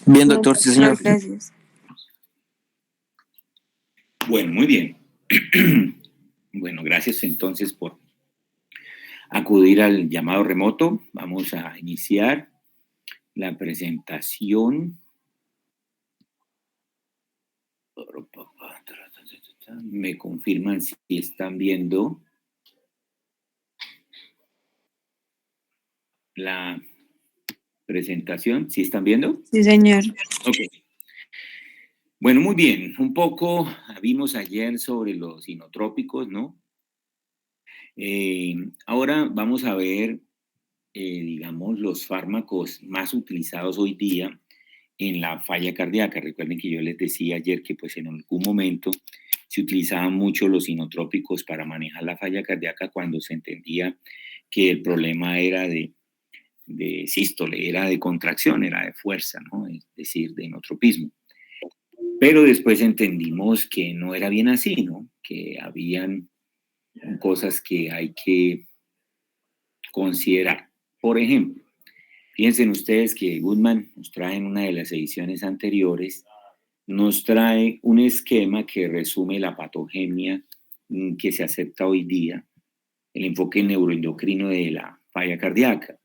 Bien, doctor, sí, señor. Gracias. Bueno, muy bien. Bueno, gracias entonces por acudir al llamado remoto. Vamos a iniciar la presentación. Me confirman si están viendo la presentación. ¿Sí están viendo? Sí, señor. Ok. Bueno, muy bien. Un poco vimos ayer sobre los inotrópicos, ¿no? Ahora vamos a ver, digamos, los fármacos más utilizados hoy día en la falla cardíaca. Recuerden que yo les decía ayer que pues en algún momento se utilizaban mucho los inotrópicos para manejar la falla cardíaca cuando se entendía que el problema era de sístole, era de contracción, era de fuerza, ¿no? Es decir, de inotropismo. Pero después entendimos que no era bien así, ¿no? Que habían cosas que hay que considerar. Por ejemplo, piensen ustedes que Goodman nos trae en una de las ediciones anteriores, nos trae un esquema que resume la patogenia que se acepta hoy día, el enfoque neuroendocrino de la falla cardíaca.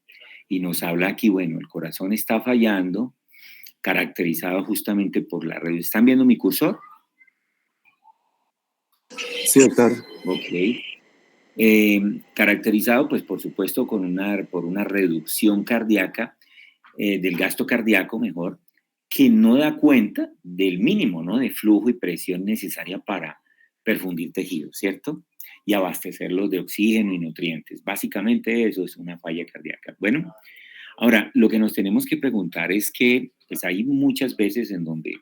Y nos habla aquí, bueno, el corazón está fallando, caracterizado justamente por la red. ¿Están viendo mi cursor? Sí, doctor. Ok. Caracterizado, pues, por supuesto, por una reducción cardíaca, del gasto cardíaco, mejor, que no da cuenta del mínimo, ¿no? De flujo y presión necesaria para perfundir tejidos, ¿cierto? Y abastecerlos de oxígeno y nutrientes. Básicamente eso es una falla cardíaca. Bueno, ahora, lo que nos tenemos que preguntar es que, pues, hay muchas veces en donde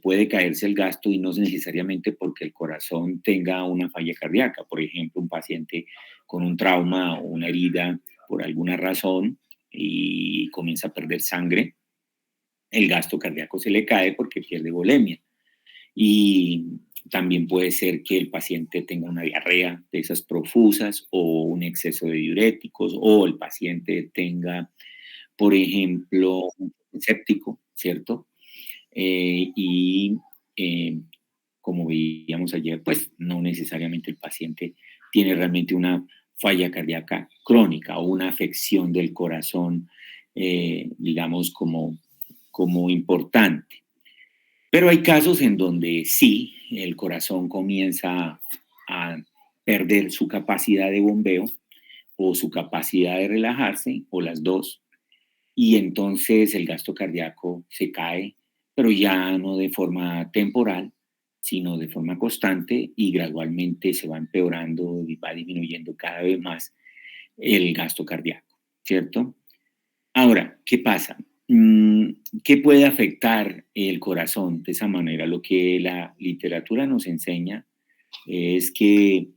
puede caerse el gasto y no es necesariamente porque el corazón tenga una falla cardíaca. Por ejemplo, un paciente con un trauma o una herida por alguna razón y comienza a perder sangre, el gasto cardíaco se le cae porque pierde volemia. Y también puede ser que el paciente tenga una diarrea de esas profusas o un exceso de diuréticos o el paciente tenga, por ejemplo, un séptico, ¿cierto? Y como veíamos ayer, pues no necesariamente el paciente tiene realmente una falla cardíaca crónica o una afección del corazón, digamos, como importante. Pero hay casos en donde sí, el corazón comienza a perder su capacidad de bombeo o su capacidad de relajarse, o las dos, y entonces el gasto cardíaco se cae, pero ya no de forma temporal, sino de forma constante y gradualmente se va empeorando y va disminuyendo cada vez más el gasto cardíaco, ¿cierto? Ahora, ¿qué pasa? ¿Qué puede afectar el corazón de esa manera? Lo que la literatura nos enseña es que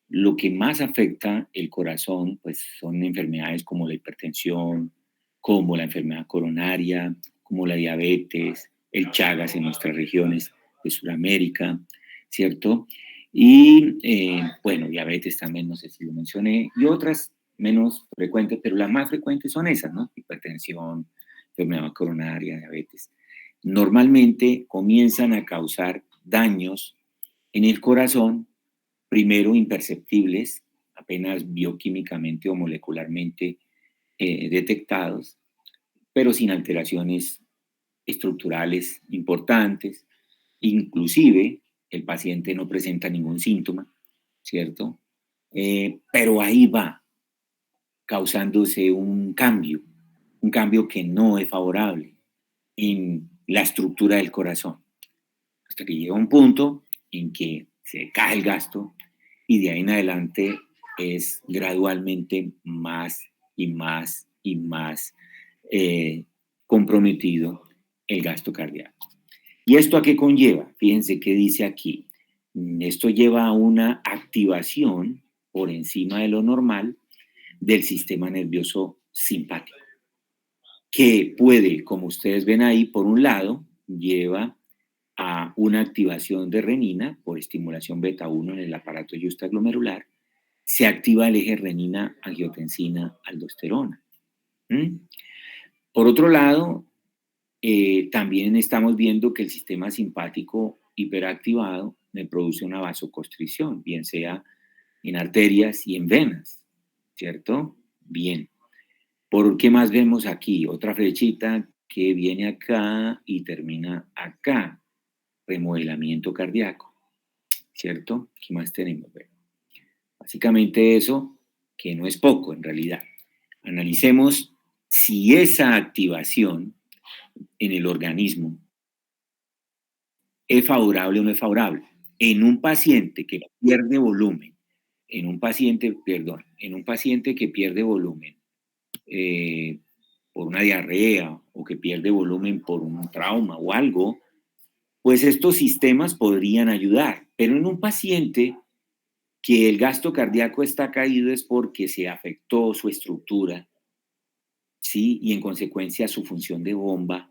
lo que más afecta el corazón pues, son enfermedades como la hipertensión, como la enfermedad coronaria, como la diabetes, el Chagas en nuestras regiones de Sudamérica, ¿cierto? Y bueno, diabetes también, no sé si lo mencioné, y otras menos frecuentes, pero las más frecuentes son esas, ¿no? Hipertensión, enfermedad coronaria, diabetes. Normalmente comienzan a causar daños en el corazón, primero imperceptibles, apenas bioquímicamente o molecularmente detectados, pero sin alteraciones estructurales importantes. Inclusive el paciente no presenta ningún síntoma, ¿cierto? Pero ahí va causándose un cambio que no es favorable en la estructura del corazón, hasta que llega un punto en que se cae el gasto y de ahí en adelante es gradualmente más y más y más comprometido el gasto cardíaco. ¿Y esto a qué conlleva? Fíjense qué dice aquí. Esto lleva a una activación por encima de lo normal del sistema nervioso simpático, que puede, como ustedes ven ahí, por un lado, lleva a una activación de renina por estimulación beta 1 en el aparato justaglomerular, se activa el eje renina, angiotensina, aldosterona. Por otro lado, también estamos viendo que el sistema simpático hiperactivado me produce una vasoconstricción, bien sea en arterias y en venas, ¿cierto? Bien. ¿Por qué más vemos aquí? Otra flechita que viene acá y termina acá. Remodelamiento cardíaco, ¿cierto? ¿Qué más tenemos? Bueno, básicamente eso, que no es poco en realidad. Analicemos si esa activación en el organismo es favorable o no es favorable. En un paciente que pierde volumen, en un paciente que pierde volumen por una diarrea o que pierde volumen por un trauma o algo, pues estos sistemas podrían ayudar. Pero en un paciente que el gasto cardíaco está caído es porque se afectó su estructura, ¿sí? Y en consecuencia su función de bomba,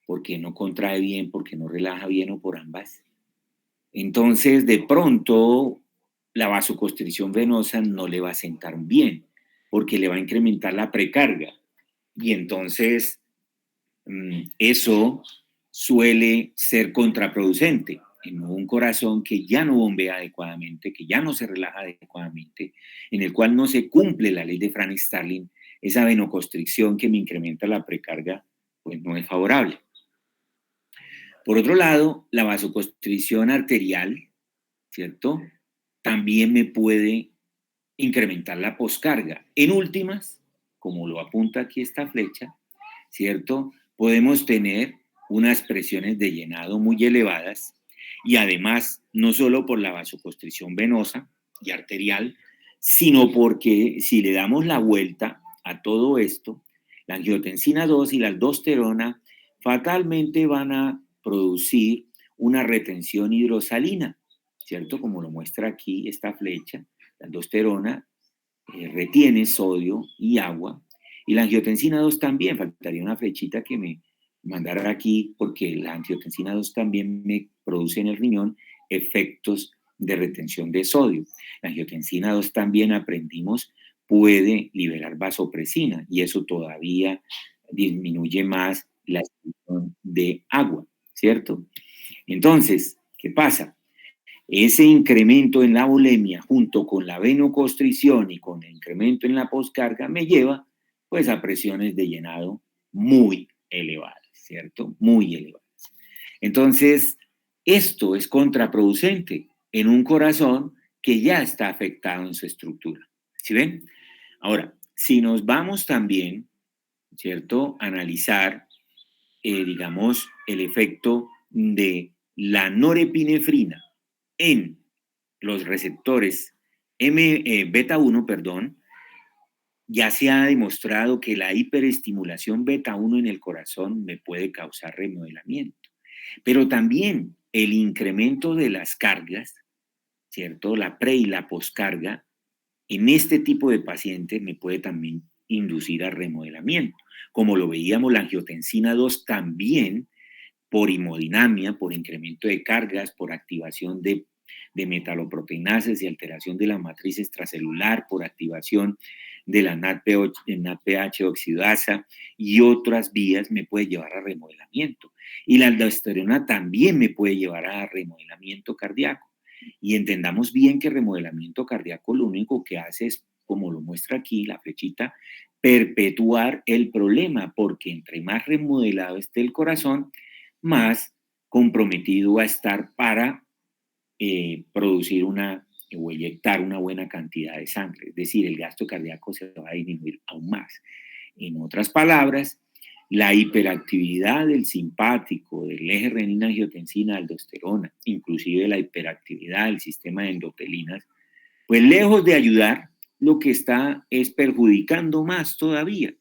porque no contrae bien, porque no relaja bien o por ambas. Entonces, de pronto, la vasoconstricción venosa no le va a sentar bien, porque le va a incrementar la precarga. Y entonces, eso suele ser contraproducente en un corazón que ya no bombea adecuadamente, que ya no se relaja adecuadamente, en el cual no se cumple la ley de Frank-Starling, esa venoconstricción que me incrementa la precarga, pues no es favorable. Por otro lado, la vasoconstricción arterial, ¿cierto? También me puede incrementar la poscarga. En últimas, como lo apunta aquí esta flecha, ¿cierto? Podemos tener unas presiones de llenado muy elevadas y además, no solo por la vasoconstricción venosa y arterial, sino porque si le damos la vuelta a todo esto, la angiotensina 2 y la aldosterona fatalmente van a producir una retención hidrosalina, ¿cierto? Como lo muestra aquí esta flecha, la aldosterona retiene sodio y agua, y la angiotensina 2 también, faltaría una flechita que me mandara aquí, porque la angiotensina 2 también me produce en el riñón efectos de retención de sodio. La angiotensina 2 también aprendimos puede liberar vasopresina y eso todavía disminuye más la expulsión de agua, ¿cierto? Entonces, ¿qué pasa? Ese incremento en la bulimia junto con la venoconstricción y con el incremento en la poscarga me lleva pues a presiones de llenado muy elevadas, ¿cierto? Muy elevadas. Entonces, esto es contraproducente en un corazón que ya está afectado en su estructura. ¿Sí ven? Ahora, si nos vamos también, ¿cierto? A analizar, digamos, el efecto de la norepinefrina en los receptores beta 1, perdón, ya se ha demostrado que la hiperestimulación beta 1 en el corazón me puede causar remodelamiento. Pero también el incremento de las cargas, ¿cierto? La pre y la poscarga, en este tipo de pacientes me puede también inducir a remodelamiento. Como lo veíamos, la angiotensina 2 también por hemodinamia, por incremento de cargas, por activación de metaloproteinases y alteración de la matriz extracelular, por activación de la NADPH oxidasa y otras vías me puede llevar a remodelamiento. Y la aldosterona también me puede llevar a remodelamiento cardíaco. Y entendamos bien que remodelamiento cardíaco lo único que hace es, como lo muestra aquí la flechita, perpetuar el problema, porque entre más remodelado esté el corazón, más comprometido va a estar para producir o inyectar una buena cantidad de sangre. Es decir, el gasto cardíaco se va a disminuir aún más. En otras palabras, la hiperactividad del simpático, del eje renina-angiotensina, aldosterona, inclusive la hiperactividad del sistema de endotelinas, pues lejos de ayudar, lo que está es perjudicando más todavía,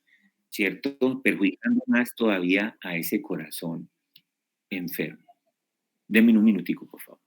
¿cierto? Perjudicando más todavía a ese corazón enfermo. Denme un minutico, por favor.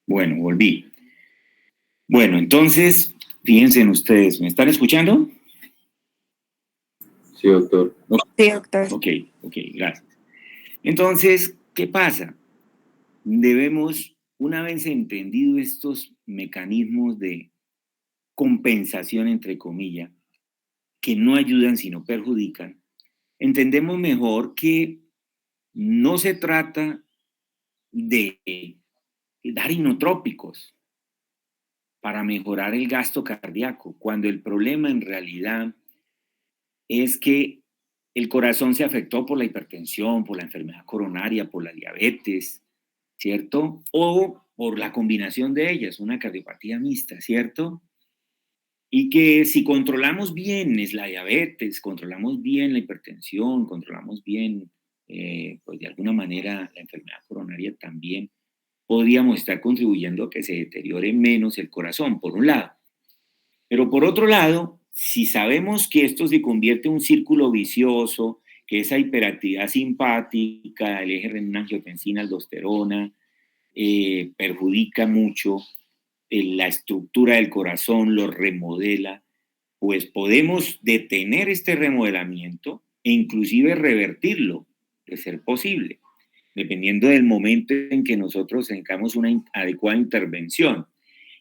Bueno, volví. Bueno, entonces, fíjense en ustedes, ¿me están escuchando? Sí, doctor. Sí, doctor. Ok, gracias. Entonces, ¿qué pasa? Debemos, una vez entendido estos mecanismos de compensación, entre comillas, que no ayudan sino perjudican, entendemos mejor que no se trata de dar inotrópicos para mejorar el gasto cardíaco, cuando el problema en realidad es que el corazón se afectó por la hipertensión, por la enfermedad coronaria, por la diabetes, ¿cierto? O por la combinación de ellas, una cardiopatía mixta, ¿cierto? Y que si controlamos bien es la diabetes, controlamos bien la hipertensión, controlamos bien, pues de alguna manera la enfermedad coronaria también, podríamos estar contribuyendo a que se deteriore menos el corazón, por un lado. Pero por otro lado, si sabemos que esto se convierte en un círculo vicioso, que esa hiperactividad simpática, el eje renina-angiotensina-aldosterona, perjudica mucho la estructura del corazón, lo remodela, pues podemos detener este remodelamiento e inclusive revertirlo, de ser posible, dependiendo del momento en que nosotros tengamos una adecuada intervención.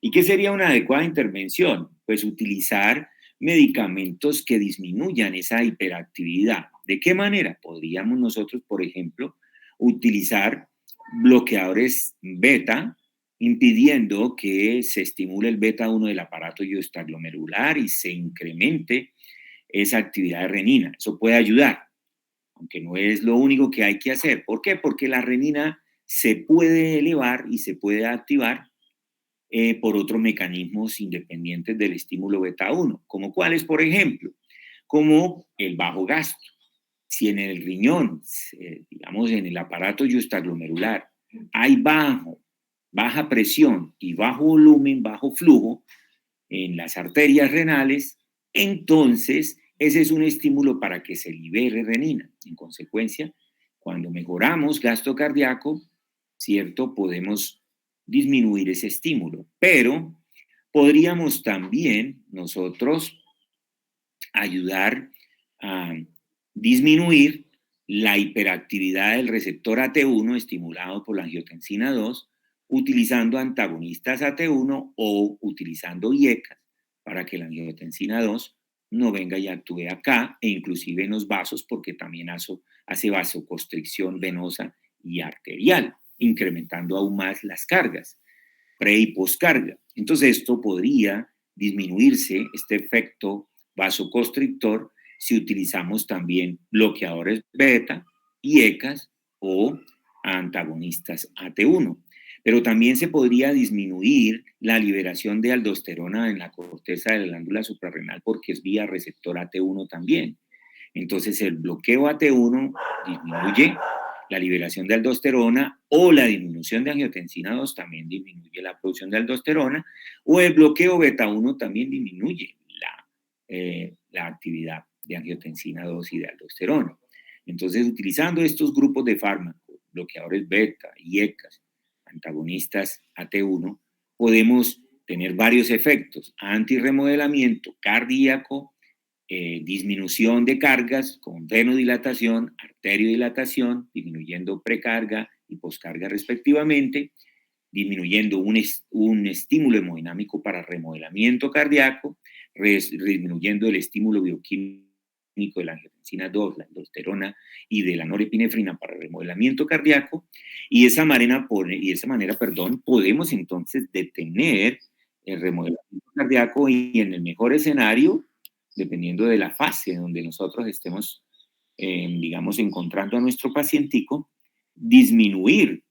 ¿Y qué sería una adecuada intervención? Pues utilizar medicamentos que disminuyan esa hiperactividad. ¿De qué manera? Podríamos nosotros, por ejemplo, utilizar bloqueadores beta, impidiendo que se estimule el beta 1 del aparato iostaglomerular y se incremente esa actividad de renina. Eso puede ayudar, aunque no es lo único que hay que hacer. ¿Por qué? Porque la renina se puede elevar y se puede activar por otros mecanismos independientes del estímulo beta 1, como cuáles, por ejemplo, como el bajo gasto. Si en el riñón, digamos en el aparato iostaglomerular, hay baja presión y bajo volumen, bajo flujo en las arterias renales, entonces ese es un estímulo para que se libere renina. En consecuencia, cuando mejoramos gasto cardíaco, ¿cierto? Podemos disminuir ese estímulo, pero podríamos también nosotros ayudar a disminuir la hiperactividad del receptor AT1 estimulado por la angiotensina 2 utilizando antagonistas AT1 o utilizando IECA para que la angiotensina 2 no venga y actúe acá e inclusive en los vasos porque también hace vasoconstricción venosa y arterial, incrementando aún más las cargas, pre y postcarga. Entonces esto podría disminuirse, este efecto vasoconstrictor, si utilizamos también bloqueadores beta, IECAS o antagonistas AT1. Pero también se podría disminuir la liberación de aldosterona en la corteza de la glándula suprarrenal porque es vía receptor AT1 también. Entonces el bloqueo AT1 disminuye la liberación de aldosterona o la disminución de angiotensina 2 también disminuye la producción de aldosterona o el bloqueo beta 1 también disminuye la actividad de angiotensina 2 y de aldosterona. Entonces, utilizando estos grupos de fármacos, bloqueadores beta, IECAS, antagonistas AT1, podemos tener varios efectos: antirremodelamiento cardíaco, disminución de cargas con venodilatación, arteriodilatación, disminuyendo precarga y poscarga respectivamente, disminuyendo un estímulo hemodinámico para remodelamiento cardíaco, disminuyendo el estímulo bioquímico de la angiotensina 2, la aldosterona y de la norepinefrina para remodelamiento cardíaco, y de esa manera, podemos entonces detener el remodelamiento cardíaco y en el mejor escenario, dependiendo de la fase donde nosotros estemos, digamos, encontrando a nuestro pacientico, disminuir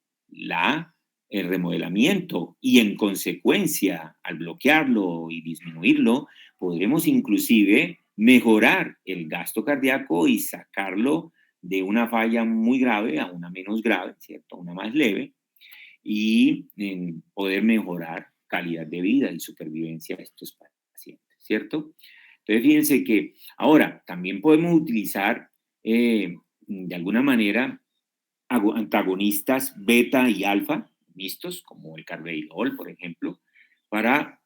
el remodelamiento y en consecuencia, al bloquearlo y disminuirlo, podremos inclusive mejorar el gasto cardíaco y sacarlo de una falla muy grave a una menos grave, ¿cierto? A una más leve, y poder mejorar calidad de vida y supervivencia de estos pacientes, ¿cierto? Entonces, fíjense que ahora también podemos utilizar de alguna manera antagonistas beta y alfa, mixtos, como el carvedilol, por ejemplo, para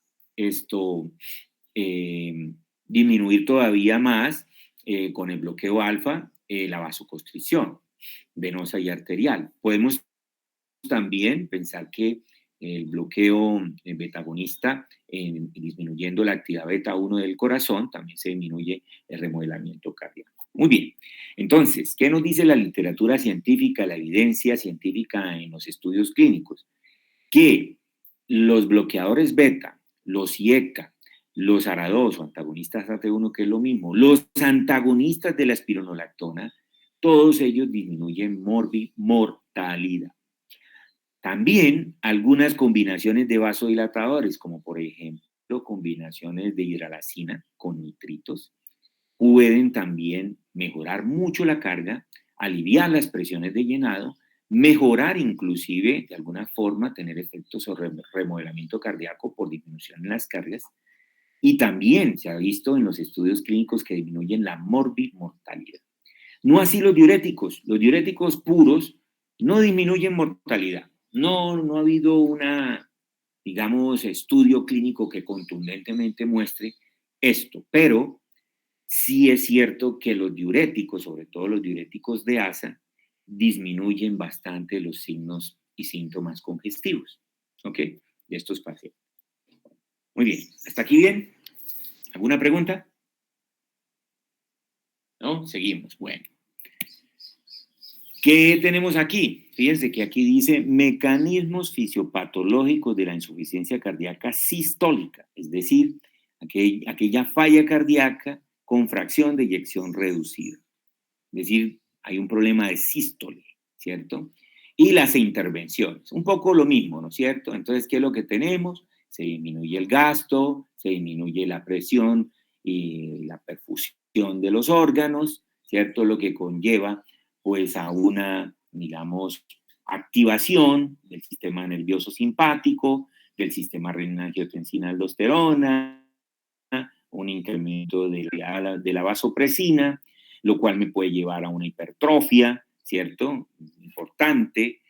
disminuir todavía más con el bloqueo alfa la vasoconstricción venosa y arterial. Podemos también pensar que el bloqueo betagonista, disminuyendo la actividad beta 1 del corazón, también se disminuye el remodelamiento cardíaco. Muy bien, entonces, ¿qué nos dice la literatura científica, la evidencia científica en los estudios clínicos? Que los bloqueadores beta, los IECA, los ARA2 o antagonistas AT1, que es lo mismo, los antagonistas de la espironolactona, todos ellos disminuyen mortalidad. También algunas combinaciones de vasodilatadores, como por ejemplo combinaciones de hidralazina con nitritos, pueden también mejorar mucho la carga, aliviar las presiones de llenado, mejorar inclusive, de alguna forma, tener efectos sobre remodelamiento cardíaco por disminución en las cargas. Y también se ha visto en los estudios clínicos que disminuyen la morbimortalidad. No así los diuréticos puros no disminuyen mortalidad. No ha habido digamos, estudio clínico que contundentemente muestre esto, pero sí es cierto que los diuréticos, sobre todo los diuréticos de ASA, disminuyen bastante los signos y síntomas congestivos, ¿ok? De estos pacientes. Muy bien, ¿hasta aquí bien? ¿Alguna pregunta? ¿No? Seguimos, bueno. ¿Qué tenemos aquí? Fíjense que aquí dice mecanismos fisiopatológicos de la insuficiencia cardíaca sistólica, es decir, aquella falla cardíaca con fracción de eyección reducida. Es decir, hay un problema de sístole, ¿cierto? Y las intervenciones, un poco lo mismo, ¿no es cierto? Entonces, ¿qué es lo que tenemos? Se disminuye el gasto, se disminuye la presión y la perfusión de los órganos, ¿cierto? Lo que conlleva, pues, a una, digamos, activación del sistema nervioso simpático, del sistema renina-angiotensina-aldosterona, un incremento de la vasopresina, lo cual me puede llevar a una hipertrofia, ¿cierto? Importante.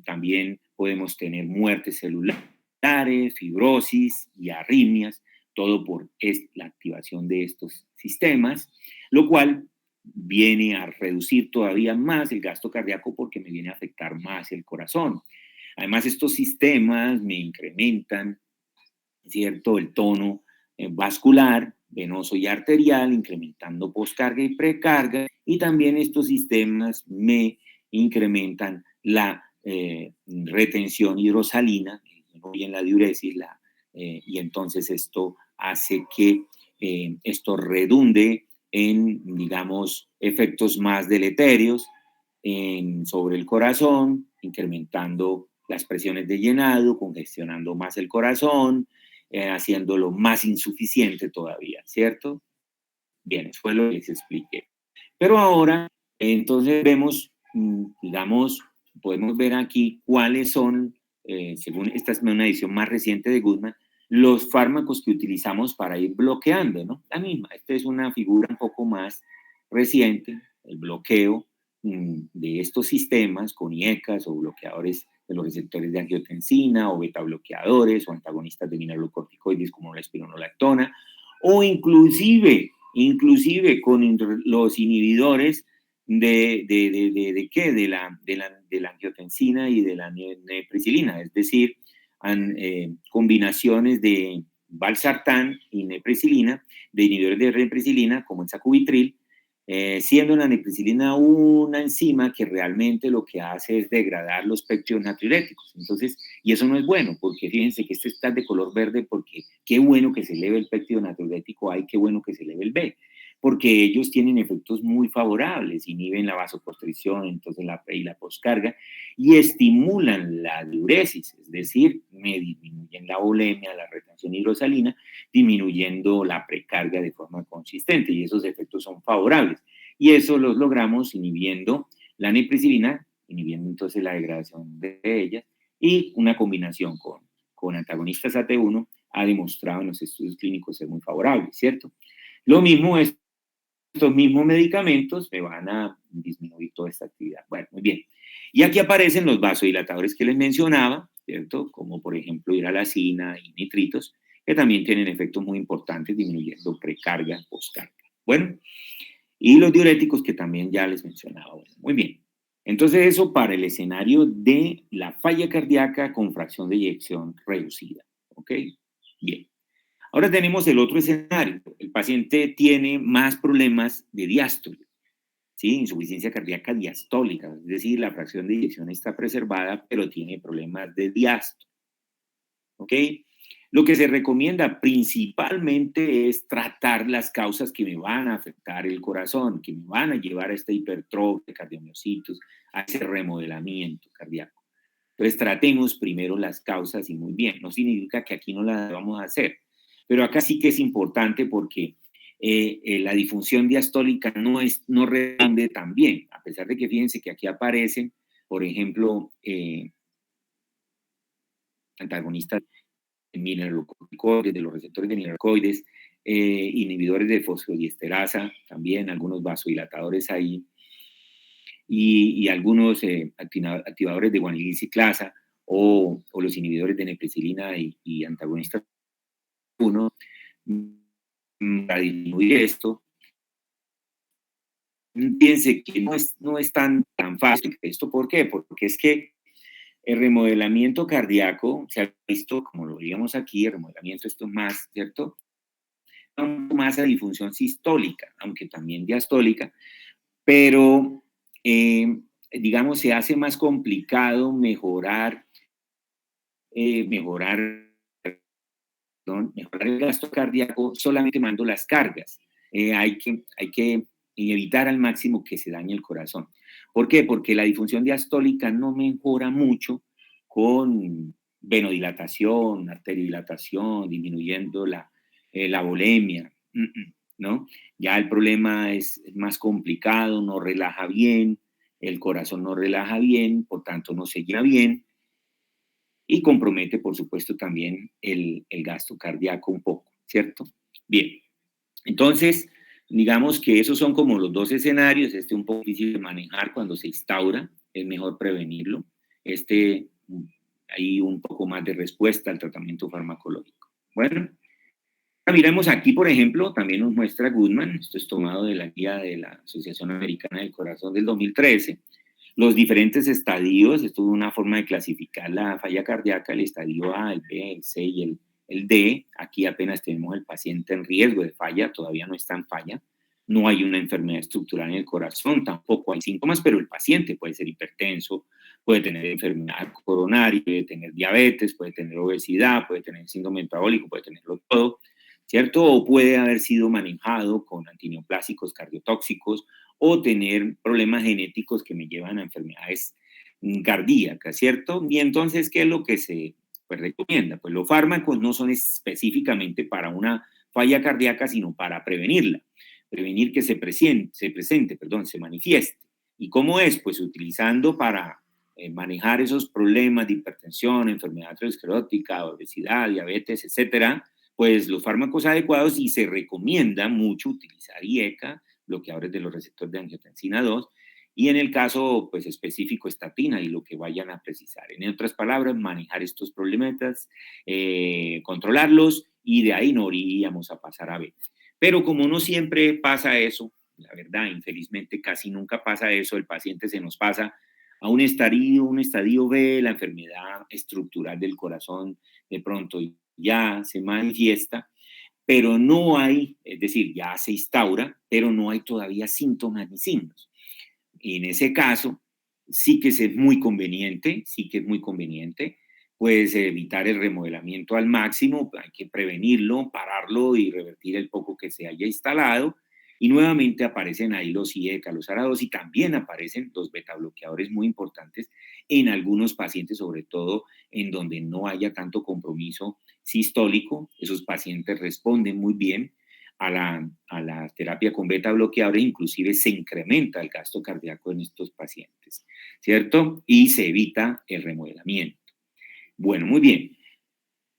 También podemos tener muertes celulares, fibrosis y arritmias, todo por la activación de estos sistemas, lo cual viene a reducir todavía más el gasto cardíaco porque me viene a afectar más el corazón. Además, estos sistemas me incrementan, ¿cierto?, el tono vascular, venoso y arterial, incrementando poscarga y precarga, y también estos sistemas me incrementan la retención hidrosalina, disminuyen la diuresis, y entonces esto hace que esto redunde en, digamos, efectos más deleterios sobre el corazón, incrementando las presiones de llenado, congestionando más el corazón, haciéndolo más insuficiente todavía, ¿cierto? Bien, eso fue lo que les expliqué. Pero ahora, entonces vemos, digamos, podemos ver aquí cuáles son, según esta es una edición más reciente de Goodman, los fármacos que utilizamos para ir bloqueando, ¿no? La misma, esta es una figura un poco más reciente, el bloqueo de estos sistemas con IECAS o bloqueadores de los receptores de angiotensina o beta bloqueadores o antagonistas de mineralocorticoides como la espironolactona o inclusive con los inhibidores ¿qué? De la angiotensina y de la neprisilina, es decir, combinaciones de valsartán y neprisilina, de inhibidores de neprisilina como el sacubitril, siendo la neprisilina una enzima que realmente lo que hace es degradar los péptidos natriuréticos. Entonces, y eso no es bueno, porque fíjense que este está de color verde porque qué bueno que se eleve el péptido natriurético, qué bueno que se eleve el B, porque ellos tienen efectos muy favorables, inhiben la vasoconstricción, entonces la pre y la poscarga, y estimulan la diuresis, es decir, me disminuyen la volemia, la retención hidrosalina, disminuyendo la precarga de forma consistente, y esos efectos son favorables. Y eso los logramos inhibiendo la neprisilina, inhibiendo entonces la degradación de ellas, y una combinación con antagonistas AT1 ha demostrado en los estudios clínicos ser muy favorable, ¿cierto? Lo mismo es, estos mismos medicamentos me van a disminuir toda esta actividad. Bueno, muy bien. Y aquí aparecen los vasodilatadores que les mencionaba, ¿cierto? Como por ejemplo hidralazina y nitritos, que también tienen efectos muy importantes disminuyendo precarga, postcarga. Bueno, y los diuréticos que también ya les mencionaba. Bueno, muy bien. Entonces eso para el escenario de la falla cardíaca con fracción de eyección reducida. ¿Ok? Bien. Ahora tenemos el otro escenario. El paciente tiene más problemas de diástole, ¿sí? Insuficiencia cardíaca diastólica, es decir, la fracción de eyección está preservada, pero tiene problemas de diástole. ¿Ok? Lo que se recomienda principalmente es tratar las causas que me van a afectar el corazón, que me van a llevar a esta hipertrofia de cardiomiocitos, a ese remodelamiento cardíaco. Entonces tratemos primero las causas y muy bien. No significa que aquí no las vamos a hacer, pero acá sí que es importante porque la disfunción diastólica no responde tan bien, a pesar de que fíjense que aquí aparecen, por ejemplo, antagonistas mineralocorticoides, de los receptores de mineralocorticoides, inhibidores de fosfodiesterasa, también algunos vasodilatadores ahí, y algunos activadores de guanilina ciclasa o los inhibidores de neprisilina y antagonistas 1 para disminuir esto. Piense que no es tan fácil esto. ¿Por qué? Porque es que el remodelamiento cardíaco se ha visto, como lo veíamos aquí, el remodelamiento esto es más, ¿cierto? Más a disfunción sistólica, aunque también diastólica, pero digamos se hace más complicado mejorar el gasto cardíaco solamente mandando las cargas. Hay que evitar al máximo que se dañe el corazón. ¿Por qué? Porque la disfunción diastólica no mejora mucho con venodilatación, arteriodilatación, disminuyendo la volemia, ¿no? Ya el problema es más complicado, no relaja bien, el corazón no relaja bien, por tanto no se llena bien, y compromete, por supuesto, también el gasto cardíaco un poco, ¿cierto? Bien, entonces, digamos que esos son como los dos escenarios, un poco difícil de manejar cuando se instaura, es mejor prevenirlo, hay un poco más de respuesta al tratamiento farmacológico. Bueno, miremos aquí, por ejemplo, también nos muestra Goodman, esto es tomado de la guía de la Asociación Americana del Corazón del 2013, los diferentes estadios. Esto es una forma de clasificar la falla cardíaca, el estadio A, el B, el C y el D. Aquí apenas tenemos el paciente en riesgo de falla, todavía no está en falla. No hay una enfermedad estructural en el corazón, tampoco hay síntomas, pero el paciente puede ser hipertenso, puede tener enfermedad coronaria, puede tener diabetes, puede tener obesidad, puede tener síndrome metabólico, puede tenerlo todo, ¿cierto? O puede haber sido manejado con antineoplásicos cardiotóxicos o tener problemas genéticos que me llevan a enfermedades cardíacas, ¿cierto? Y entonces, ¿qué es lo que se recomienda? Pues los fármacos no son específicamente para una falla cardíaca, sino para prevenirla, prevenir que se manifieste. ¿Y cómo es? Pues utilizando para manejar esos problemas de hipertensión, enfermedad aterosclerótica, obesidad, diabetes, etcétera, pues los fármacos adecuados, y se recomienda mucho utilizar IECA, bloqueadores de los receptores de angiotensina 2, y en el caso pues específico estatina y lo que vayan a precisar. En otras palabras, manejar estos problemas, controlarlos, y de ahí no iríamos a pasar a B. Pero como no siempre pasa eso, la verdad, infelizmente casi nunca pasa eso, el paciente se nos pasa a un estadio B, la enfermedad estructural del corazón de pronto ya se manifiesta, pero no hay, es decir, ya se instaura, pero no hay todavía síntomas ni signos. Y en ese caso, sí que es muy conveniente, pues evitar el remodelamiento al máximo, hay que prevenirlo, pararlo y revertir el poco que se haya instalado. Y nuevamente aparecen ahí los IECA, los ARA2, y también aparecen los betabloqueadores muy importantes en algunos pacientes, sobre todo en donde no haya tanto compromiso sistólico. Esos pacientes responden muy bien a la terapia con beta bloqueadores, inclusive se incrementa el gasto cardíaco en estos pacientes, ¿cierto? Y se evita el remodelamiento. Bueno, muy bien.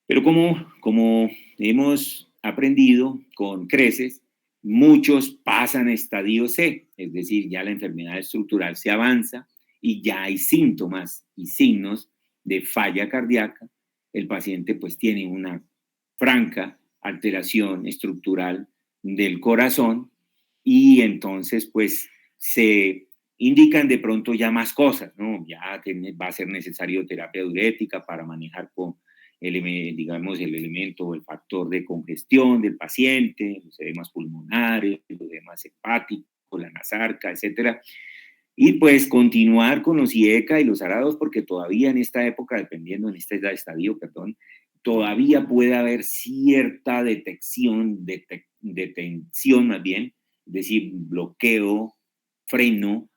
Pero como hemos aprendido con creces, muchos pasan a estadio C, es decir, ya la enfermedad estructural se avanza y ya hay síntomas y signos de falla cardíaca, el paciente pues tiene una franca alteración estructural del corazón y entonces pues se indican de pronto ya más cosas, ¿no? Ya va a ser necesario terapia diurética para manejar con digamos, el elemento o el factor de congestión del paciente, los edemas pulmonares, los edemas hepáticos, la nasarca, etcétera. Y pues continuar con los IECA y los ARA2 porque todavía en esta época, dependiendo en este estadio, perdón, todavía puede haber cierta detención más bien, es decir, bloqueo, freno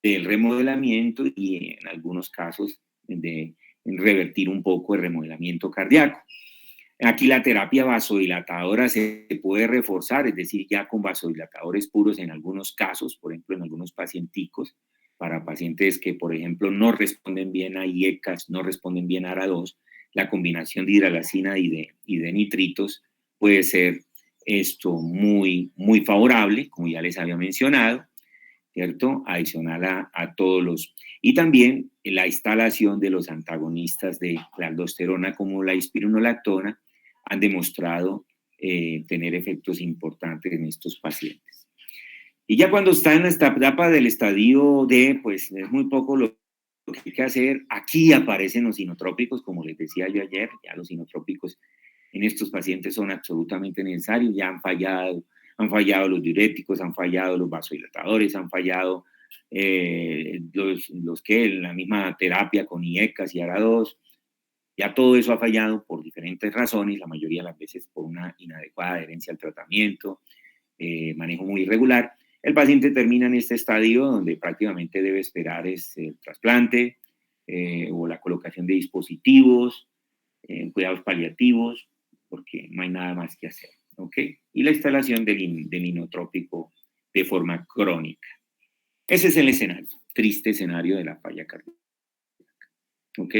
del remodelamiento y en algunos casos de revertir un poco el remodelamiento cardíaco. Aquí la terapia vasodilatadora se puede reforzar, es decir, ya con vasodilatadores puros en algunos casos, por ejemplo, en algunos pacienticos, para pacientes que, por ejemplo, no responden bien a IECAS, no responden bien a ARA2, la combinación de hidralacina y de nitritos puede ser esto muy, muy favorable, como ya les había mencionado, ¿cierto? Adicional a todos los... Y también la instalación de los antagonistas de la aldosterona como la espironolactona han demostrado tener efectos importantes en estos pacientes. Y ya cuando está en esta etapa del estadio D, pues es muy poco lo que hay que hacer. Aquí aparecen los inotrópicos, como les decía yo ayer, ya los inotrópicos en estos pacientes son absolutamente necesarios, ya han fallado los diuréticos, han fallado los vasodilatadores, han fallado los que la misma terapia con IECAS y ARA2, ya todo eso ha fallado por diferentes razones, la mayoría de las veces por una inadecuada adherencia al tratamiento, manejo muy irregular. El paciente termina en este estadio donde prácticamente debe esperar el trasplante o la colocación de dispositivos, cuidados paliativos, porque no hay nada más que hacer, ¿ok? Y la instalación del inotrópico de forma crónica. Ese es el escenario, triste escenario de la falla cardíaca, ¿ok?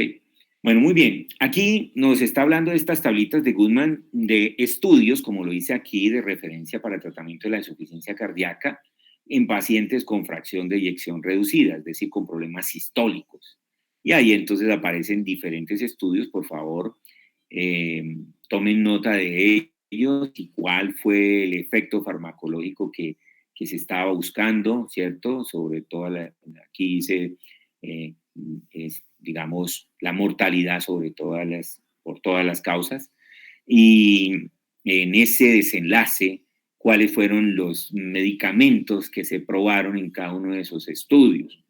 Bueno, muy bien. Aquí nos está hablando de estas tablitas de Goodman de estudios, como lo dice aquí, de referencia para el tratamiento de la insuficiencia cardíaca en pacientes con fracción de eyección reducida, es decir, con problemas sistólicos. Y ahí entonces aparecen diferentes estudios, por favor, tomen nota de ellos y cuál fue el efecto farmacológico que se estaba buscando, ¿cierto? Sobre todo, aquí dice, digamos, la mortalidad por todas las causas. Y en ese desenlace, cuáles fueron los medicamentos que se probaron en cada uno de esos estudios.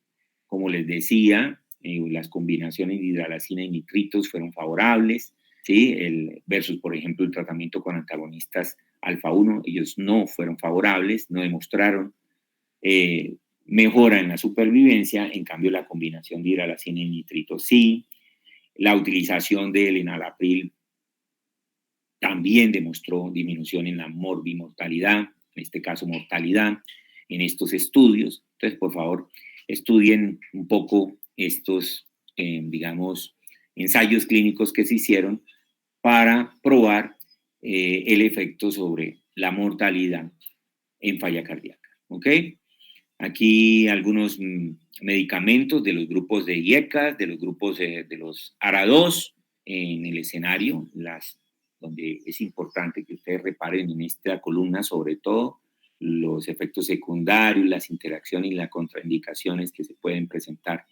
Como les decía, las combinaciones de hidralacina y nitritos fueron favorables, ¿sí? Versus, por ejemplo, el tratamiento con antagonistas alfa-1, ellos no fueron favorables, no demostraron mejora en la supervivencia, en cambio la combinación de hidralacina y nitritos sí. La utilización del enalapril también demostró disminución en la morbimortalidad, en este caso mortalidad, en estos estudios. Entonces, por favor, estudien un poco estos, digamos, ensayos clínicos que se hicieron para probar el efecto sobre la mortalidad en falla cardíaca. ¿Ok? Aquí algunos medicamentos de los grupos de IECAS, de los grupos de los ARA2 en el escenario, donde es importante que ustedes reparen en esta columna sobre todo los efectos secundarios, las interacciones y las contraindicaciones que se pueden presentar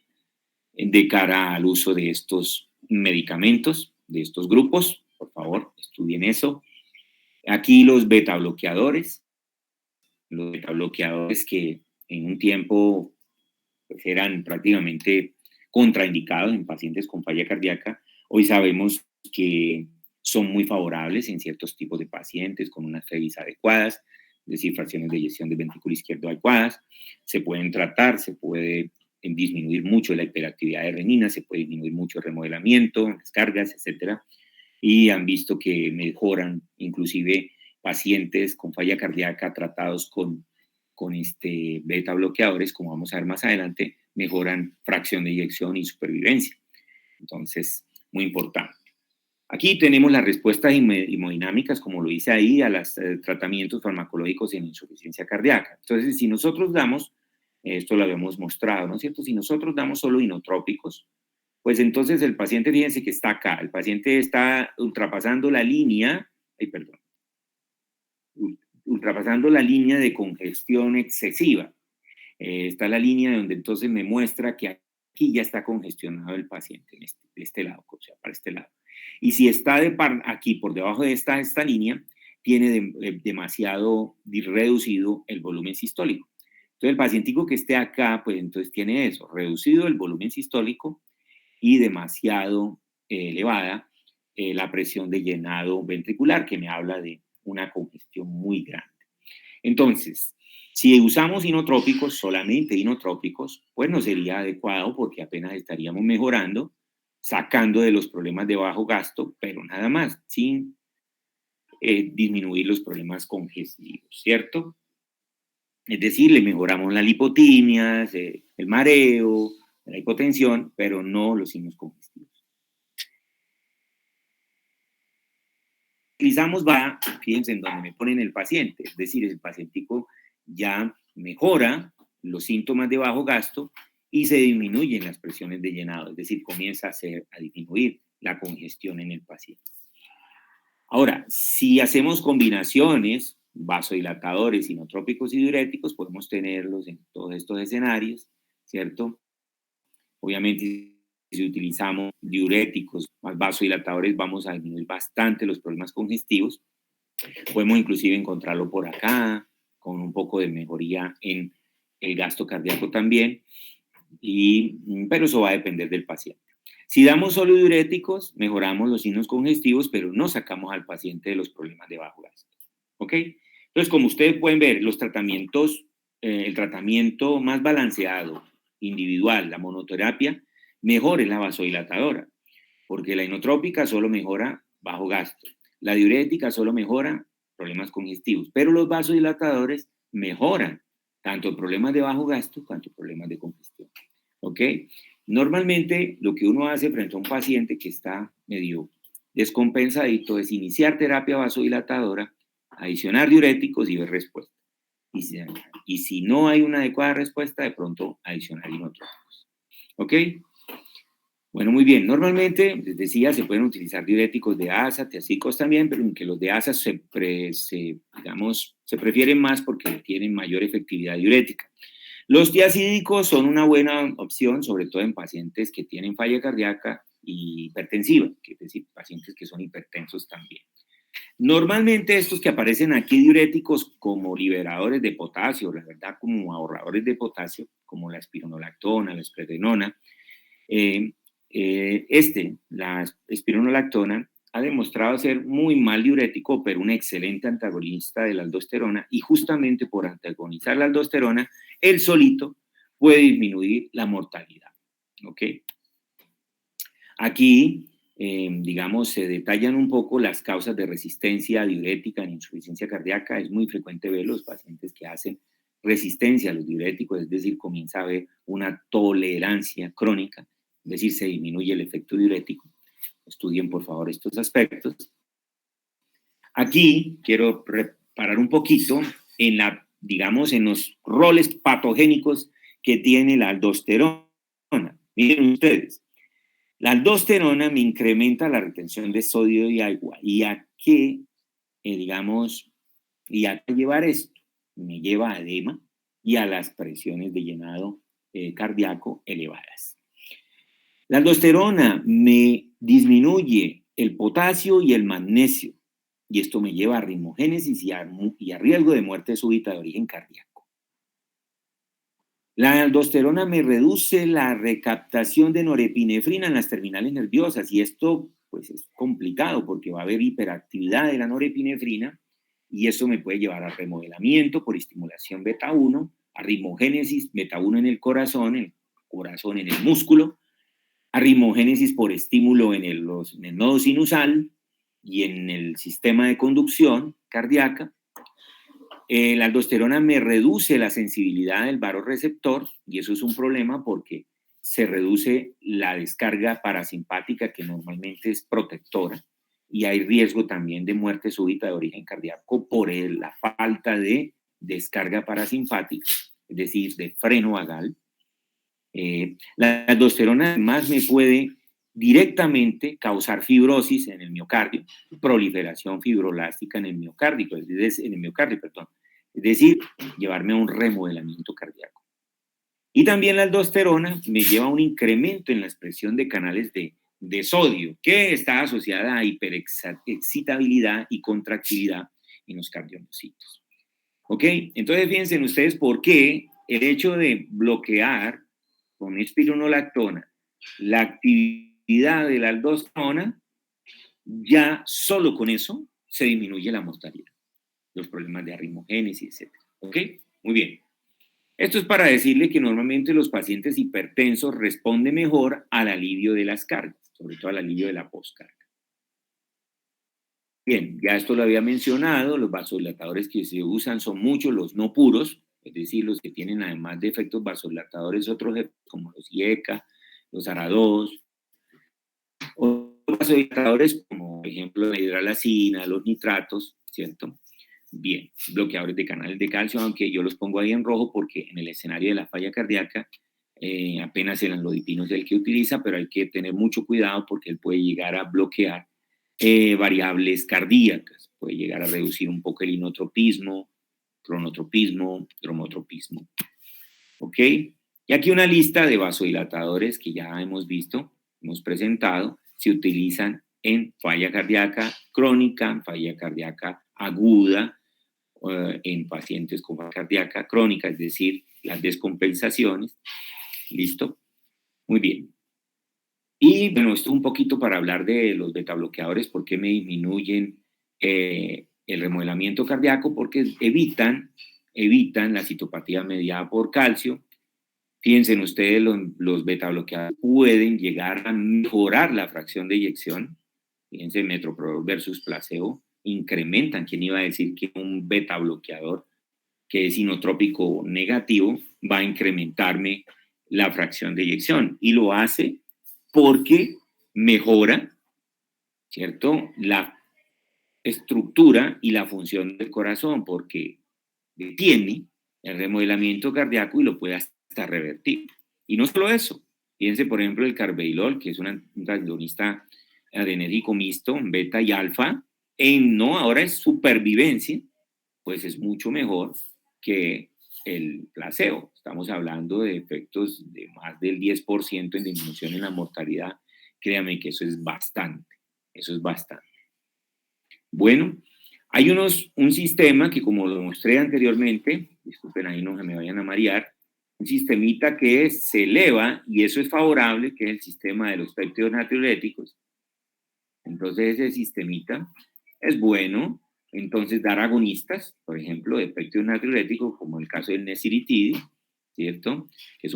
de cara al uso de estos medicamentos, de estos grupos. Por favor, estudien eso. Aquí los beta bloqueadores que en un tiempo pues, eran prácticamente contraindicados en pacientes con falla cardíaca. Hoy sabemos que son muy favorables en ciertos tipos de pacientes con unas FEBIs adecuadas, es decir, fracciones de eyección del ventrículo izquierdo adecuadas. Se pueden tratar, se puede disminuir mucho la hiperactividad de renina, se puede disminuir mucho el remodelamiento, descargas, etcétera. Y han visto que mejoran inclusive pacientes con falla cardíaca tratados con beta bloqueadores, como vamos a ver más adelante, mejoran fracción de eyección y supervivencia. Entonces, muy importante. Aquí tenemos las respuestas hemodinámicas, como lo dice ahí, a los tratamientos farmacológicos en insuficiencia cardíaca. Entonces, si nosotros damos Esto lo habíamos mostrado, ¿no es cierto? Si nosotros damos solo inotrópicos, pues entonces el paciente, fíjense que está acá, el paciente está ultrapasando la línea, ultrapasando la línea de congestión excesiva. Está la línea donde entonces me muestra que aquí ya está congestionado el paciente, de este lado, o sea, para este lado. Y si está aquí, por debajo de esta línea, tiene demasiado reducido el volumen sistólico. Entonces, el pacientico que esté acá, pues entonces tiene eso, reducido el volumen sistólico y demasiado elevada la presión de llenado ventricular, que me habla de una congestión muy grande. Entonces, si usamos inotrópicos, solamente inotrópicos, pues no sería adecuado porque apenas estaríamos mejorando, sacando de los problemas de bajo gasto, pero nada más, sin disminuir los problemas congestivos, ¿cierto? Es decir, le mejoramos las lipotimias, el mareo, la hipotensión, pero no los signos congestivos. Utilizamos fíjense en donde me ponen el paciente, es decir, el pacientico ya mejora los síntomas de bajo gasto y se disminuyen las presiones de llenado, es decir, comienza a disminuir la congestión en el paciente. Ahora, si hacemos combinaciones, vasodilatadores, inotrópicos y diuréticos, podemos tenerlos en todos estos escenarios, ¿cierto? Obviamente, si utilizamos diuréticos más vasodilatadores, vamos a disminuir bastante los problemas congestivos. Podemos inclusive encontrarlo por acá, con un poco de mejoría en el gasto cardíaco también, pero eso va a depender del paciente. Si damos solo diuréticos, mejoramos los signos congestivos, pero no sacamos al paciente de los problemas de bajo gasto. ¿Ok? Entonces, como ustedes pueden ver, los tratamientos, el tratamiento más balanceado, individual, la monoterapia, mejor es la vasodilatadora, porque la inotrópica solo mejora bajo gasto. La diurética solo mejora problemas congestivos, pero los vasodilatadores mejoran tanto problemas de bajo gasto cuanto problemas de congestión. ¿Ok? Normalmente lo que uno hace frente a un paciente que está medio descompensadito es iniciar terapia vasodilatadora, adicionar diuréticos y ver respuesta. Y si no hay una adecuada respuesta, de pronto adicionar inotrópicos. ¿Ok? Bueno, muy bien. Normalmente, les decía, se pueden utilizar diuréticos de asa, tiacicos también, pero aunque los de asa se prefieren más porque tienen mayor efectividad diurética. Los tiacídicos son una buena opción, sobre todo en pacientes que tienen falla cardíaca y hipertensiva, es decir, pacientes que son hipertensos también. Normalmente estos que aparecen aquí diuréticos como liberadores de potasio, la verdad como ahorradores de potasio, como la espironolactona, la esprednona, la espironolactona ha demostrado ser muy mal diurético, pero un excelente antagonista de la aldosterona, y justamente por antagonizar la aldosterona, él solito puede disminuir la mortalidad. ¿Ok? Aquí, digamos, se detallan un poco las causas de resistencia diurética en insuficiencia cardíaca. Es muy frecuente ver los pacientes que hacen resistencia a los diuréticos, es decir, comienza a haber una tolerancia crónica, es decir, se disminuye el efecto diurético. Estudien, por favor, estos aspectos. Aquí quiero parar un poquito en los roles patogénicos que tiene la aldosterona. Miren ustedes, la aldosterona me incrementa la retención de sodio y agua. ¿Y a qué, y a qué llevar esto? Me lleva a edema y a las presiones de llenado cardíaco elevadas. La aldosterona me disminuye el potasio y el magnesio, y esto me lleva a arritmogénesis y a riesgo de muerte súbita de origen cardíaco. La aldosterona me reduce la recaptación de norepinefrina en las terminales nerviosas, y esto pues es complicado porque va a haber hiperactividad de la norepinefrina y eso me puede llevar a remodelamiento por estimulación beta 1, arritmogénesis beta 1 en el corazón en el músculo, arritmogénesis por estímulo en el nodo sinusal y en el sistema de conducción cardíaca. La aldosterona me reduce la sensibilidad del vasoreceptor y eso es un problema porque se reduce la descarga parasimpática, que normalmente es protectora, y hay riesgo también de muerte súbita de origen cardíaco por la falta de descarga parasimpática es decir, de freno vagal. La aldosterona además me puede directamente causar fibrosis en el miocardio, proliferación fibroblástica en el miocardio, es decir, llevarme a un remodelamiento cardíaco. Y también la aldosterona me lleva a un incremento en la expresión de canales de sodio, que está asociada a hiperexcitabilidad y contractilidad en los cardiomiocitos. ¿Ok? Entonces, fíjense ustedes por qué el hecho de bloquear con espironolactona la actividad de la aldosterona, ya solo con eso se disminuye la mortalidad, los problemas de arritmogénesis, etc. ¿Ok? Muy bien. Esto es para decirle que normalmente los pacientes hipertensos responden mejor al alivio de las cargas, sobre todo al alivio de la postcarga. Bien, ya esto lo había mencionado, los vasodilatadores que se usan son muchos los no puros, es decir, los que tienen además de efectos vasodilatadores otros como los IECA, los ARA2, o vasodilatadores como, por ejemplo, la hidralacina, los nitratos, ¿cierto? Bien, bloqueadores de canales de calcio, aunque yo los pongo ahí en rojo porque en el escenario de la falla cardíaca apenas el anlodipino es el que utiliza, pero hay que tener mucho cuidado porque él puede llegar a bloquear variables cardíacas, puede llegar a reducir un poco el inotropismo, cronotropismo, dromotropismo. ¿Ok? Y aquí una lista de vasodilatadores que ya hemos visto, hemos presentado, se utilizan en falla cardíaca crónica, en falla cardíaca aguda, en pacientes con falla cardíaca crónica, es decir, las descompensaciones. ¿Listo? Muy bien. Y bueno, esto un poquito para hablar de los betabloqueadores, por qué me disminuyen el remodelamiento cardíaco, porque evitan la citopatía mediada por calcio. Fíjense ustedes, los betabloqueadores pueden llegar a mejorar la fracción de eyección. Fíjense, metoprolol versus placebo, incrementan. ¿Quién iba a decir que un betabloqueador que es inotrópico negativo va a incrementarme la fracción de eyección? Y lo hace porque mejora, ¿cierto?, la estructura y la función del corazón, porque detiene el remodelamiento cardíaco y lo puede hasta revertir. Y no solo eso, fíjense por ejemplo el carvedilol, que es un antagonista adrenérgico mixto, beta y alfa, ahora es supervivencia, pues es mucho mejor que el placebo. Estamos hablando de efectos de más del 10% en disminución en la mortalidad. Créame que eso es bastante, eso es bastante. Bueno, hay un sistema que, como lo mostré anteriormente, disculpen ahí no se me vayan a marear, un sistemita que se eleva, y eso es favorable, que es el sistema de los péptidos natriuréticos. Entonces ese sistemita es bueno. Entonces dar agonistas, por ejemplo, de péptidos natriuréticos, como el caso del nesiritide, ¿cierto? Que es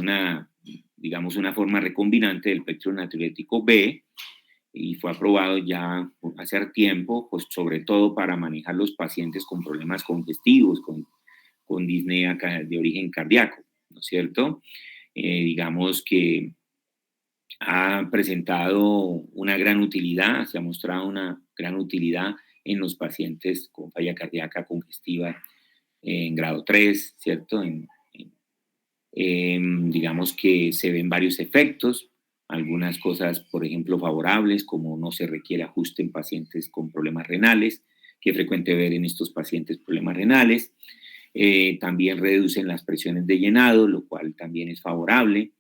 digamos, una forma recombinante del péptido natriurético B, y fue aprobado ya hace tiempo, pues sobre todo para manejar los pacientes con problemas congestivos, con disnea de origen cardíaco, ¿no es cierto? Digamos que ha presentado una gran utilidad, se ha mostrado una gran utilidad en los pacientes con falla cardíaca congestiva en grado 3, ¿cierto? Digamos que se ven varios efectos, algunas cosas, por ejemplo, favorables, como no se requiere ajuste en pacientes con problemas renales, que es frecuente ver en estos pacientes problemas renales. También reducen las presiones de llenado, lo cual también es favorable,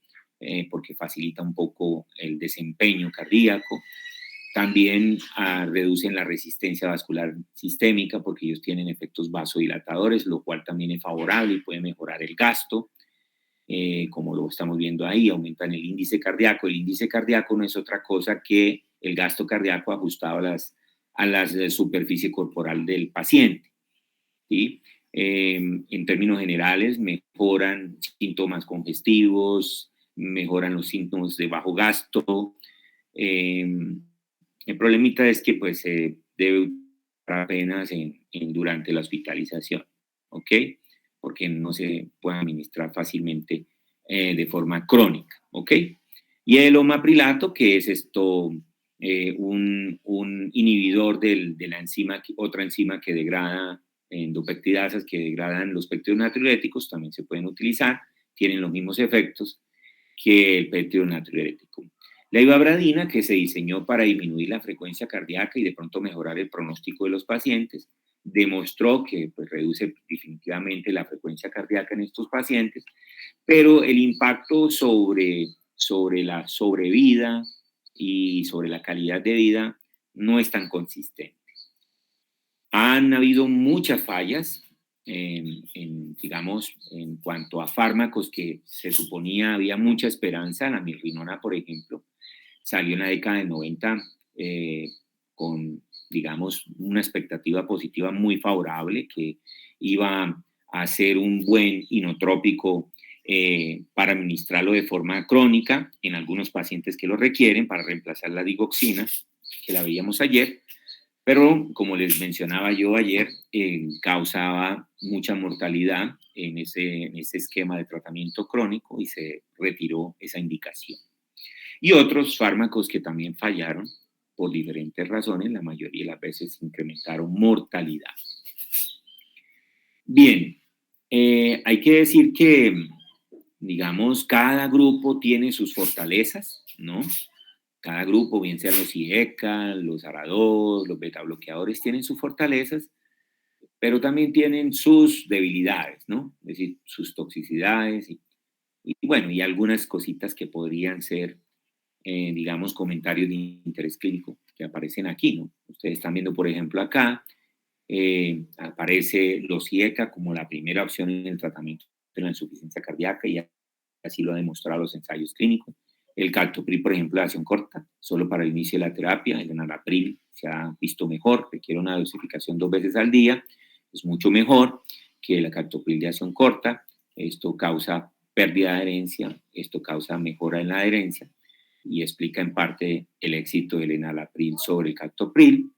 porque facilita un poco el desempeño cardíaco. También reducen la resistencia vascular sistémica, porque ellos tienen efectos vasodilatadores, lo cual también es favorable y puede mejorar el gasto. Como lo estamos viendo ahí, aumentan el índice cardíaco. El índice cardíaco no es otra cosa que el gasto cardíaco ajustado a la superficie corporal del paciente, ¿sí? En términos generales, mejoran síntomas congestivos, mejoran los síntomas de bajo gasto. El problemita es que pues se debe usar apenas durante la hospitalización, ¿ok? Porque no se puede administrar fácilmente de forma crónica, ¿ok? Y el omaprilato, que es un inhibidor de la enzima, otra enzima que degrada endopeptidasas que degradan los péptidos natriuréticos, también se pueden utilizar, tienen los mismos efectos que el péptido natriurético. La ivabradina, que se diseñó para disminuir la frecuencia cardíaca y de pronto mejorar el pronóstico de los pacientes, demostró que pues, reduce definitivamente la frecuencia cardíaca en estos pacientes, pero el impacto sobre la sobrevida y sobre la calidad de vida no es tan consistente. Han habido muchas fallas, digamos, en cuanto a fármacos que se suponía había mucha esperanza. La mirrinona, por ejemplo, salió en la década del 90 con, digamos, una expectativa positiva muy favorable, que iba a ser un buen inotrópico para administrarlo de forma crónica en algunos pacientes que lo requieren para reemplazar la digoxina, que la veíamos ayer. Pero, como les mencionaba yo ayer, causaba mucha mortalidad en ese esquema de tratamiento crónico y se retiró esa indicación. Y otros fármacos que también fallaron por diferentes razones, la mayoría de las veces incrementaron mortalidad. Bien, hay que decir que, digamos, cada grupo tiene sus fortalezas, ¿no? Cada grupo, bien sean los IECA, los ARA2, los beta-bloqueadores, tienen sus fortalezas, pero también tienen sus debilidades, ¿no? Es decir, sus toxicidades y bueno, y algunas cositas que podrían ser, digamos, comentarios de interés clínico que aparecen aquí, ¿no? Ustedes están viendo, por ejemplo, acá, aparece los IECA como la primera opción en el tratamiento de la insuficiencia cardíaca y así lo han demostrado los ensayos clínicos. El captopril, por ejemplo, de acción corta, solo para el inicio de la terapia. El enalapril se ha visto mejor, requiere una dosificación 2 veces al día, es mucho mejor que el captopril de acción corta. Esto causa pérdida de adherencia, esto causa mejora en la adherencia y explica en parte el éxito del enalapril sobre el captopril.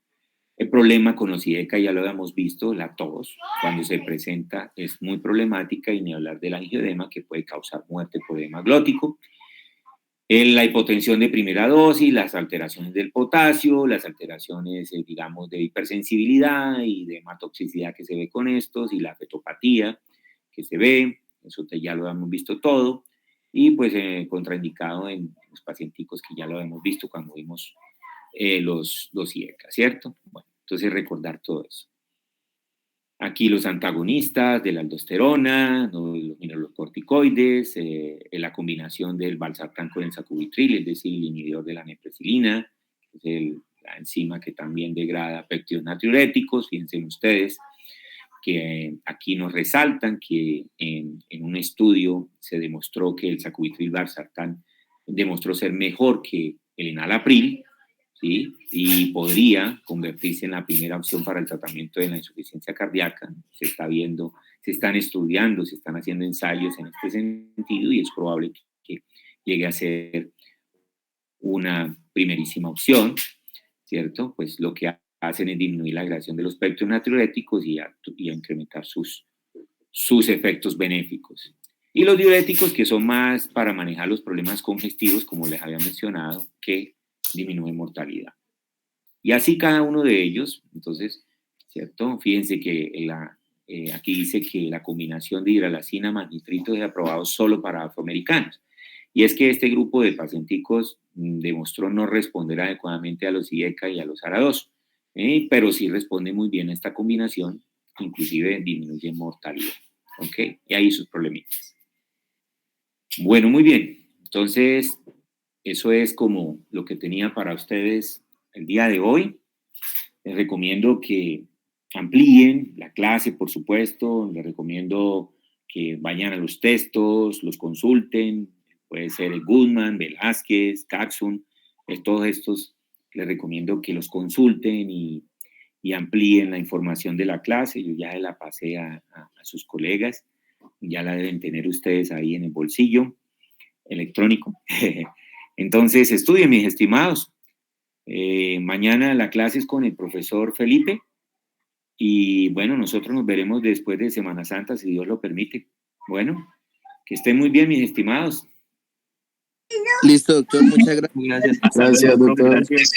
El problema con los IECA ya lo hemos visto, la tos, cuando se presenta es muy problemática, y ni hablar del angioedema que puede causar muerte por edema glótico. La hipotensión de primera dosis, las alteraciones del potasio, las alteraciones, digamos, de hipersensibilidad y de hematotoxicidad que se ve con estos, y la fetopatía que se ve, eso ya lo hemos visto todo, y pues contraindicado en los pacienticos que ya lo hemos visto cuando vimos los IECA, ¿cierto? Bueno, entonces recordar todo eso. Aquí los antagonistas de la aldosterona, los mineralocorticoides, la combinación del valsartán con el sacubitril, es decir, el inhibidor de la neprisilina, que es la enzima que también degrada péptidos natriuréticos. Fíjense ustedes que aquí nos resaltan que en un estudio se demostró que el sacubitril valsartán demostró ser mejor que el enalapril, ¿sí? Y podría convertirse en la primera opción para el tratamiento de la insuficiencia cardíaca. Se está viendo, se están estudiando, se están haciendo ensayos en este sentido y es probable que llegue a ser una primerísima opción, ¿cierto? Pues lo que hacen es disminuir la agresión de los péptidos natriuréticos y a incrementar sus efectos benéficos. Y los diuréticos, que son más para manejar los problemas congestivos, como les había mencionado, que disminuye mortalidad. Y así cada uno de ellos. Entonces, ¿cierto? Fíjense que aquí dice que la combinación de hidralazina más nitritos es aprobado solo para afroamericanos. Y es que este grupo de pacienticos demostró no responder adecuadamente a los IECA y a los ARA2, pero sí responde muy bien a esta combinación, inclusive disminuye mortalidad. ¿Ok? Y ahí sus problemitas. Bueno, muy bien. Entonces, eso es como lo que tenía para ustedes el día de hoy. Les recomiendo que amplíen la clase, por supuesto. Les recomiendo que vayan a los textos, los consulten. Puede ser el Goodman, Velázquez, Caxun. Todos estos les recomiendo que los consulten y amplíen la información de la clase. Yo ya la pasé a sus colegas. Ya la deben tener ustedes ahí en el bolsillo electrónico. Entonces, estudien, mis estimados. Mañana la clase es con el profesor Felipe y bueno, nosotros nos veremos después de Semana Santa, si Dios lo permite. Bueno, que estén muy bien, mis estimados. Listo, doctor, muchas gracias. Gracias, doctor. Gracias.